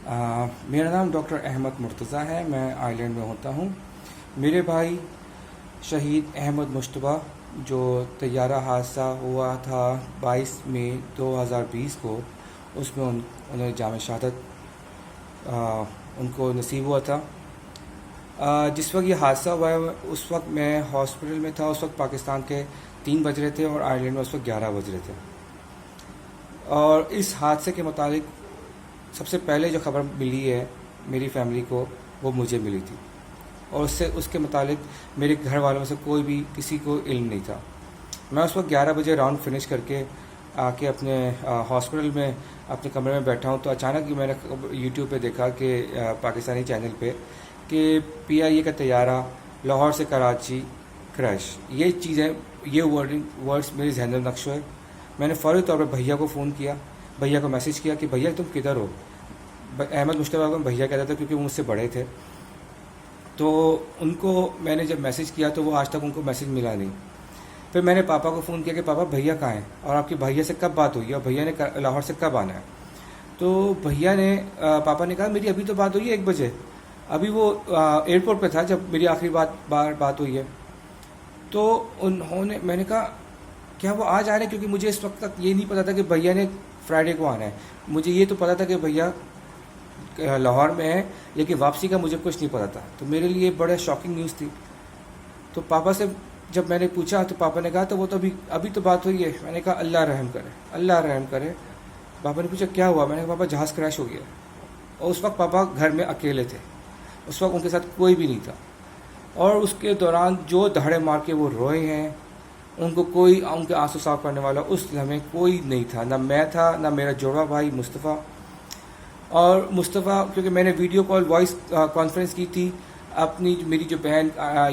میرا نام ڈاکٹر احمد مرتضیٰ ہے. میں آئرلینڈ میں ہوتا ہوں. میرے بھائی شہید احمد مشتبہ جو طیارہ حادثہ ہوا تھا 22 مئی 2020 کو، اس میں انہیں جام شہادت ان کو نصیب ہوا تھا. جس وقت یہ حادثہ ہوا ہے اس وقت میں ہاسپٹل میں تھا. اس وقت پاکستان کے 3 بج رہے تھے اور آئرلینڈ میں اس وقت 11 بج رہے تھے. اور اس حادثے کے متعلق سب سے پہلے جو خبر ملی ہے میری فیملی کو، وہ مجھے ملی تھی، اور اس کے متعلق میرے گھر والوں میں سے کوئی بھی کسی کو علم نہیں تھا. میں اس وقت 11 بجے راؤنڈ فنش کر کے آ کے اپنے ہاسپٹل میں اپنے کمرے میں بیٹھا ہوں، تو اچانک میں نے یوٹیوب پہ دیکھا کہ پاکستانی چینل پہ کہ PIA کا طیارہ لاہور سے کراچی کریش. یہ چیزیں، یہ ورڈز میرے ذہن میں نقش ہوئے. میں نے فوری طور پہ بھیا کو فون کیا، بھیا کو میسج کیا کہ بھیا تم کدھر ہو. احمد مشتبہ کو بھیا کہتا تھا کیونکہ وہ مجھ سے بڑے تھے. تو ان کو میں نے جب میسج کیا تو وہ آج تک ان کو میسج ملا نہیں. پھر میں نے پاپا کو فون کیا کہ پاپا بھیا کہاں ہیں اور آپ کے بھیا سے کب بات ہوئی ہے اور بھیا نے لاہور سے کب آنا ہے. تو پاپا نے کہا میری ابھی تو بات ہوئی ہے 1 بجے، ابھی وہ ایئرپورٹ پہ تھا جب میری آخری بات ہوئی ہے. تو میں نے کہا کیا وہ آج آ رہے ہیں، کیونکہ مجھے اس وقت تک یہ نہیں پتا تھا کہ بھیا نے فرائیڈے کو آنا ہے. مجھے یہ تو پتا تھا کہ بھیا لاہور میں ہے، لیکن واپسی کا مجھے کچھ نہیں پتا تھا. تو میرے لیے بڑا شاکنگ نیوز تھی. تو پاپا سے جب میں نے پوچھا تو پاپا نے کہا تو وہ تو ابھی تو بات ہوئی ہے. میں نے کہا اللہ رحم کرے، اللہ رحم کرے. پاپا نے پوچھا کیا ہوا، میں نے کہا پاپا جہاز کریش ہو گیا. اور اس وقت پاپا گھر میں اکیلے تھے، اس وقت ان کے ساتھ کوئی بھی نہیں تھا. اور اس کے دوران جو دہاڑے مار کے وہ روئے ہیں، ان کے آنسو صاف کرنے والا اس لمحے کوئی نہیں تھا. نہ میں تھا، نہ میرا جوڑا بھائی مصطفیٰ. اور مصطفیٰ کیونکہ میں نے ویڈیو کال وائس کانفرنس کی تھی، میری جو بہن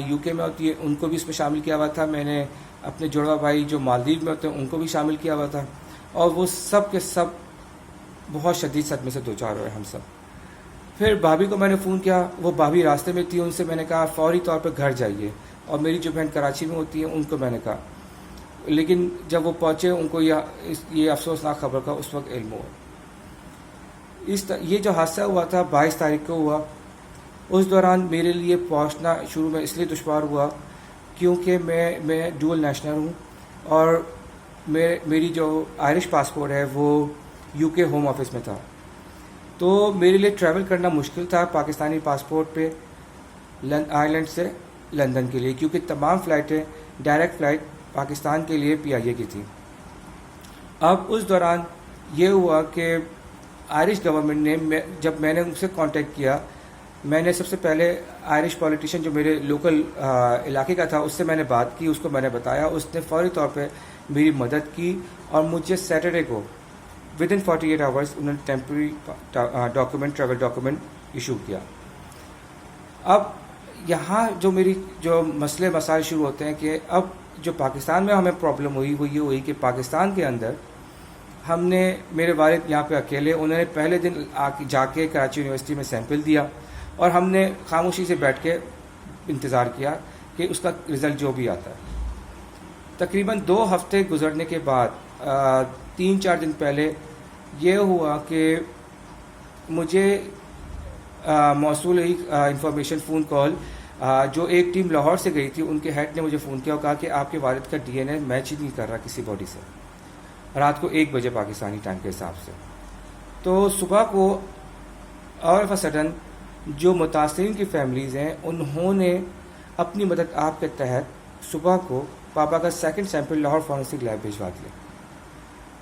UK میں ہوتی ہے ان کو بھی اس میں شامل کیا ہوا تھا. میں نے اپنے جوڑوا بھائی جو مالدیو میں ہوتے ہیں ان کو بھی شامل کیا ہوا تھا. اور وہ سب کے سب بہت شدید صدمے سے دوچار ہوئے ہم سب. پھر بھابھی کو میں نے فون کیا، وہ بھابھی راستے میں تھی. ان سے میں نے کہا فوری طور پہ گھر جائیے. اور میری جو بہن کراچی میں ہوتی ہے ان کو میں نے کہا، لیکن جب وہ پہنچے ان کو یہ افسوسناک خبر کا اس وقت علم ہوا. یہ جو حادثہ ہوا تھا 22 تاریخ کو ہوا. اس دوران میرے لیے پہنچنا شروع میں اس لیے دشوار ہوا کیونکہ میں ڈول نیشنل ہوں، اور میری جو آئرش پاسپورٹ ہے وہ UK ہوم آفس میں تھا. تو میرے لیے ٹریول کرنا مشکل تھا پاکستانی پاسپورٹ پہ آئرلینڈ سے لندن کے لیے، کیونکہ تمام فلائٹیں ڈائریکٹ فلائٹ پاکستان کے لیے PIA کی تھی. اب اس دوران یہ ہوا کہ آئرش گورنمنٹ نے جب میں نے ان سے کانٹیکٹ کیا، میں نے سب سے پہلے آئرش پولیٹیشین جو میرے لوکل علاقے کا تھا اس سے میں نے بات کی، اس کو میں نے بتایا. اس نے فوری طور پہ میری مدد کی اور مجھے سیٹرڈے کو ودن 48 آورس انہوں نے ٹیمپرری ٹریول ڈاکومنٹ ایشو کیا. اب یہاں جو مسئلے مسائل شروع ہوتے ہیں کہ اب جو پاکستان میں ہمیں پرابلم ہوئی وہ یہ ہوئی کہ پاکستان کے اندر ہم نے، میرے والد یہاں پہ اکیلے، انہوں نے پہلے دن جا کے کراچی یونیورسٹی میں سیمپل دیا اور ہم نے خاموشی سے بیٹھ کے انتظار کیا کہ اس کا رزلٹ جو بھی آتا ہے. تقریباً 2 ہفتے گزرنے کے بعد 3-4 دن پہلے یہ ہوا کہ مجھے موصول ہوئی انفارمیشن فون کال، جو ایک ٹیم لاہور سے گئی تھی ان کے ہیڈ نے مجھے فون کیا اور کہا کہ آپ کے والد کا DNA میچ ہی نہیں کر رہا کسی باڈی سے، رات کو 1 بجے پاکستانی ٹائم کے حساب سے. تو صبح کو آل آف اے سڈن جو متاثرین کی فیملیز ہیں انہوں نے اپنی مدد آپ کے تحت صبح کو پاپا کا 2nd sample Lahore forensic lab بھجوا دیا،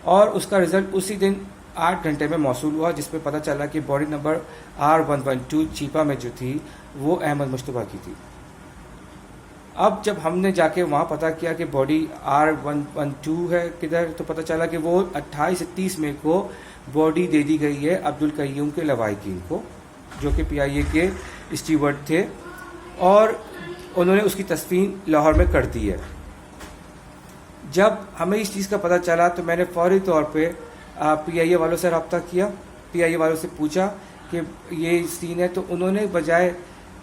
اور اس کا رزلٹ اسی دن 8 گھنٹے میں موصول ہوا، جس پہ پتہ چلا کہ باڈی نمبر R112 چیپا میں جو تھی وہ احمد مشتبہ کی تھی. اب جب ہم نے جا کے وہاں پتہ کیا کہ باڈی R112 ہے کدھر، تو پتہ چلا کہ وہ 28 سے 30 مئی کو باڈی دے دی گئی ہے عبدالقیوم کے لوائقین کو، جو کہ PIA کے اسٹیورڈ تھے، اور انہوں نے اس کی تدفین لاہور میں کر دی ہے. جب ہمیں اس چیز کا پتہ چلا تو میں نے فوری طور پہ PIA والوں سے رابطہ کیا، PIA والوں سے پوچھا کہ یہ سین ہے. تو انہوں نے بجائے،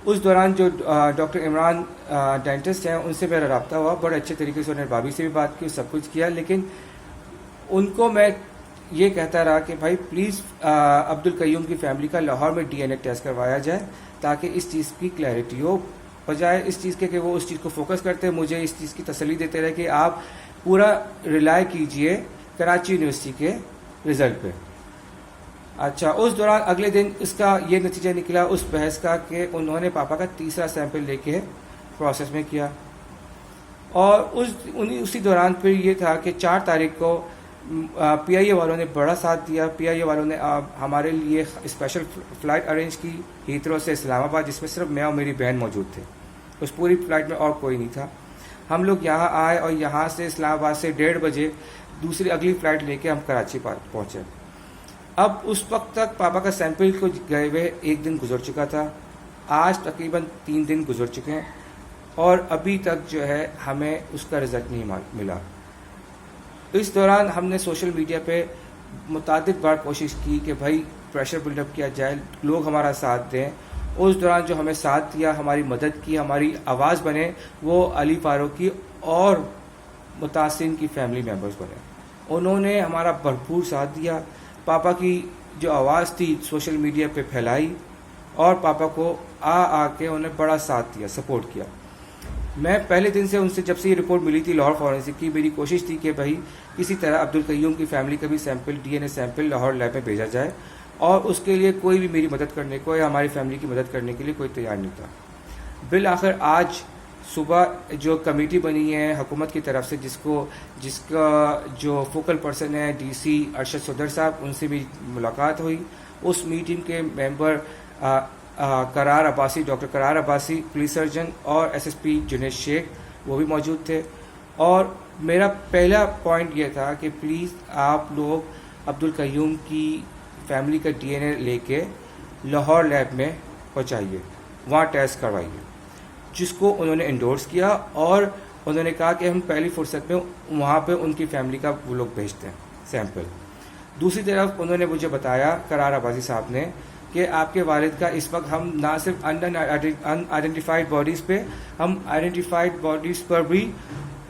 اس دوران جو ڈاکٹر عمران ڈینٹسٹ ہیں ان سے میرا رابطہ ہوا، بڑے اچھے طریقے سے انہوں نے بھابھی سے بھی بات کی، سب کچھ کیا، لیکن ان کو میں یہ کہتا رہا کہ بھائی پلیز عبد القیوم کی فیملی کا لاہور میں ڈی این اے ٹیسٹ کروایا جائے تاکہ اس چیز کی کلیئرٹی ہو، بجائے اس چیز کے کہ وہ اس چیز کو فوکس کرتے مجھے اس چیز کی تسلی دیتے رہے کہ آپ پورا ریلائی کیجئے کراچی یونیورسٹی کے رزلٹ پہ۔ اچھا، اس دوران اگلے دن اس کا یہ نتیجہ نکلا اس بحث کا کہ انہوں نے پاپا کا تیسرا سیمپل لے کے پروسیس میں کیا، اور اسی دوران پھر یہ تھا کہ 4 تاریخ کو پی آئی اے والوں نے بڑا ساتھ دیا۔ پی آئی اے والوں نے ہمارے لیے اسپیشل فلائٹ ارینج کی ہیتھرو سے اسلام آباد، جس میں صرف میں اور میری بہن موجود تھے، اس پوری فلائٹ میں اور کوئی نہیں تھا۔ ہم لوگ یہاں آئے اور یہاں سے اسلام آباد سے 1:30 بجے دوسری اگلی فلائٹ لے کے ہم کراچی پہنچے۔ اب اس وقت تک پاپا کا سیمپل کو گئے ہوئے 1 دن گزر چکا تھا، آج تقریباً 3 دن گزر چکے ہیں، اور ابھی تک جو ہے ہمیں اس کا رزلٹ نہیں ملا۔ اس دوران ہم نے سوشل میڈیا پہ متعدد بار کوشش کی کہ بھائی پریشر بلڈ اپ کیا جائے، لوگ ہمارا ساتھ دیں۔ اس دوران جو ہمیں ساتھ دیا، ہماری مدد کی، ہماری آواز بنے، وہ علی فاروقی اور متاثرین کی فیملی ممبرز بنے۔ انہوں نے ہمارا بھرپور ساتھ دیا، پاپا کی جو آواز تھی سوشل میڈیا پہ پھیلائی، اور پاپا کو آ کے انہیں بڑا ساتھ دیا، سپورٹ کیا۔ میں پہلے دن سے ان سے جب سے یہ رپورٹ ملی تھی لاہور فورینسک کی، میری کوشش تھی کہ بھائی کسی طرح عبد القیوم کی فیملی کا بھی sample D N A sample Lahore lab میں بھیجا جائے، اور اس کے لیے کوئی بھی میری مدد کرنے کو یا ہماری فیملی کی مدد کرنے کے لیے کوئی تیار نہیں تھا۔ بالآخر آج صبح جو کمیٹی بنی ہے حکومت کی طرف سے، جس کا جو فوکل پرسن ہے ڈی سی ارشد صدر صاحب، ان سے بھی ملاقات ہوئی۔ اس میٹنگ کے ممبر قرار عباسی، ڈاکٹر قرار عباسی پولیس سرجن، اور ایس ایس پی جنید شیخ، وہ بھی موجود تھے۔ اور میرا پہلا پوائنٹ یہ تھا کہ پلیز آپ لوگ عبد القیوم کی فیملی کا ڈی این اے لے کے لاہور لیب میں پہنچائیے، وہاں ٹیسٹ کروائیے، جس کو انہوں نے انڈورس کیا، اور انہوں نے کہا کہ ہم پہلی فرصت میں وہاں پہ ان کی فیملی کا وہ لوگ بھیجتے ہیں سیمپل۔ دوسری طرف انہوں نے مجھے بتایا قرار عباسی صاحب نے کہ آپ کے والد کا اس وقت ہم نہ صرف ان آئیڈینٹیفائڈ باڈیز پہ، ہم آئیڈینٹیفائڈ باڈیز پر بھی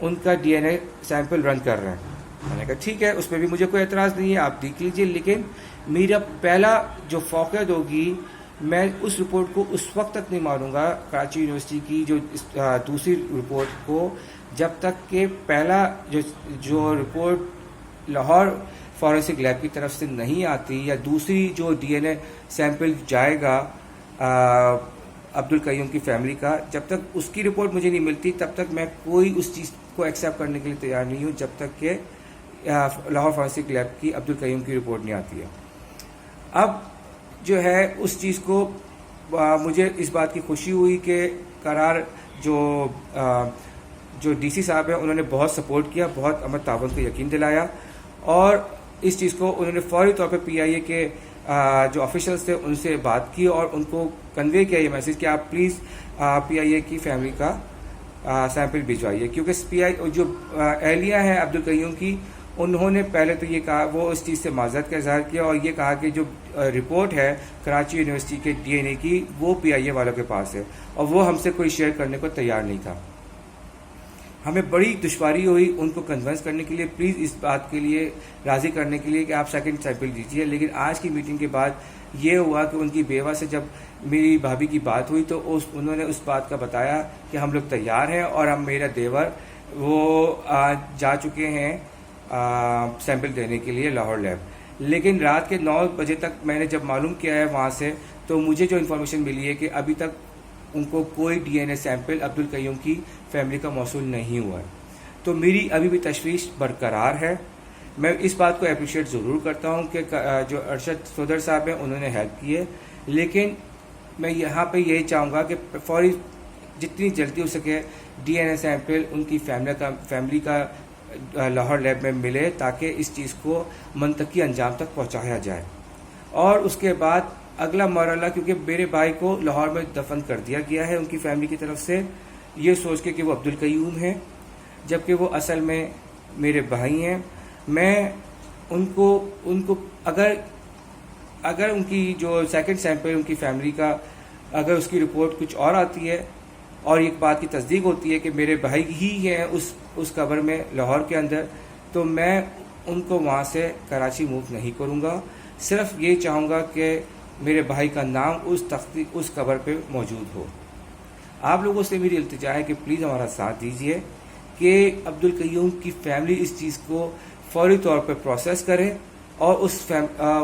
ان کا ڈی این اے سیمپل رن کر رہے ہیں۔ میں نے کہا ٹھیک ہے، اس پہ بھی مجھے کوئی اعتراض نہیں ہے، آپ دیکھ لیجئے، لیکن میرا پہلا جو فوقیت ہوگی، میں اس رپورٹ کو اس وقت تک نہیں مانوں گا، کراچی یونیورسٹی کی جو دوسری رپورٹ کو، جب تک کہ پہلا جو رپورٹ لاہور فورینسک لیب کی طرف سے نہیں آتی، یا دوسری جو ڈی این اے سیمپل جائے گا عبد القیوم کی فیملی کا، جب تک اس کی رپورٹ مجھے نہیں ملتی، تب تک میں کوئی اس چیز کو ایکسیپٹ کرنے کے لیے تیار نہیں ہوں، جب تک کہ لاہور فورینسک لیب کی عبد القیوم کی رپورٹ نہیں آتی ہے۔ اب جو ہے اس چیز کو مجھے اس بات کی خوشی ہوئی کہ قرار جو ڈی سی صاحب ہیں، انہوں نے بہت سپورٹ کیا، بہت امن تعاون کو یقین دلایا، اور اس چیز کو انہوں نے فوری طور پہ پی آئی اے کے جو آفیشلز تھے ان سے بات کی، اور ان کو کنوے کیا یہ میسج کہ آپ پلیز پی آئی اے کی فیملی کا سیمپل بھجوائیے، کیونکہ پی آئی جو اہلیہ ہیں عبد القیوم کی، انہوں نے پہلے تو یہ کہا، وہ اس چیز سے معذرت کا اظہار کیا، اور یہ کہا کہ جو رپورٹ ہے کراچی یونیورسٹی کے ڈی این اے کی، وہ پی آئی اے والوں کے پاس ہے، اور وہ ہم سے کوئی شیئر کرنے کو تیار نہیں تھا۔ ہمیں بڑی دشواری ہوئی ان کو کنونس کرنے کے لیے، پلیز اس بات کے لیے راضی کرنے کے لیے کہ آپ سیکنڈ سیمپل دیجیے، لیکن آج کی میٹنگ کے بعد یہ ہوا کہ ان کی بیوہ سے جب میری بھابھی کی بات ہوئی تو انہوں نے اس بات کا بتایا کہ ہم لوگ تیار ہیں، اور ہم میرا دیور وہ جا چکے ہیں سیمپل دینے کے لیے لاہور لیب۔ لیکن رات کے 9 بجے تک میں نے جب معلوم کیا ہے وہاں سے، تو مجھے جو انفارمیشن ملی ہے کہ ابھی تک ان کو کوئی ڈی این اے سیمپل عبد القیوم کی فیملی کا موصول نہیں ہوا ہے۔ تو میری ابھی بھی تشویش برقرار ہے۔ میں اس بات کو اپریشیٹ ضرور کرتا ہوں کہ جو ارشد صدر صاحب ہیں انہوں نے ہیلپ کی ہے، لیکن میں یہاں پہ یہی چاہوں گا کہ فوری جتنی جلدی ہو سکے ڈی این اے سیمپل ان کی فیملی کا لاہور لیب میں ملے، تاکہ اس چیز کو منطقی انجام تک پہنچایا جائے۔ اور اس کے بعد اگلا مرحلہ، کیونکہ میرے بھائی کو لاہور میں دفن کر دیا گیا ہے ان کی فیملی کی طرف سے، یہ سوچ کے کہ وہ عبد القیوم ہیں، جبکہ وہ اصل میں میرے بھائی ہیں۔ میں ان کو اگر ان کی جو سیکنڈ سیمپل ان کی فیملی کا، اگر اس کی رپورٹ کچھ اور آتی ہے اور ایک بات کی تصدیق ہوتی ہے کہ میرے بھائی ہی ہیں اس قبر میں لاہور کے اندر، تو میں ان کو وہاں سے کراچی موو نہیں کروں گا. صرف یہ چاہوں گا کہ میرے بھائی کا نام اس قبر پہ موجود ہو. آپ لوگوں سے میری التجا ہے کہ پلیز ہمارا ساتھ دیجیے کہ عبدالقیوم کی فیملی اس چیز کو فوری طور پہ پروسیس کرے اور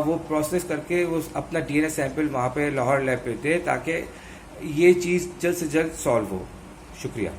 وہ پروسیس کر کے وہ اپنا ڈی این اے سیمپل وہاں پہ لاہور لیب پہ دے تاکہ یہ چیز جلد سے جلد سالو ہو. شکریہ.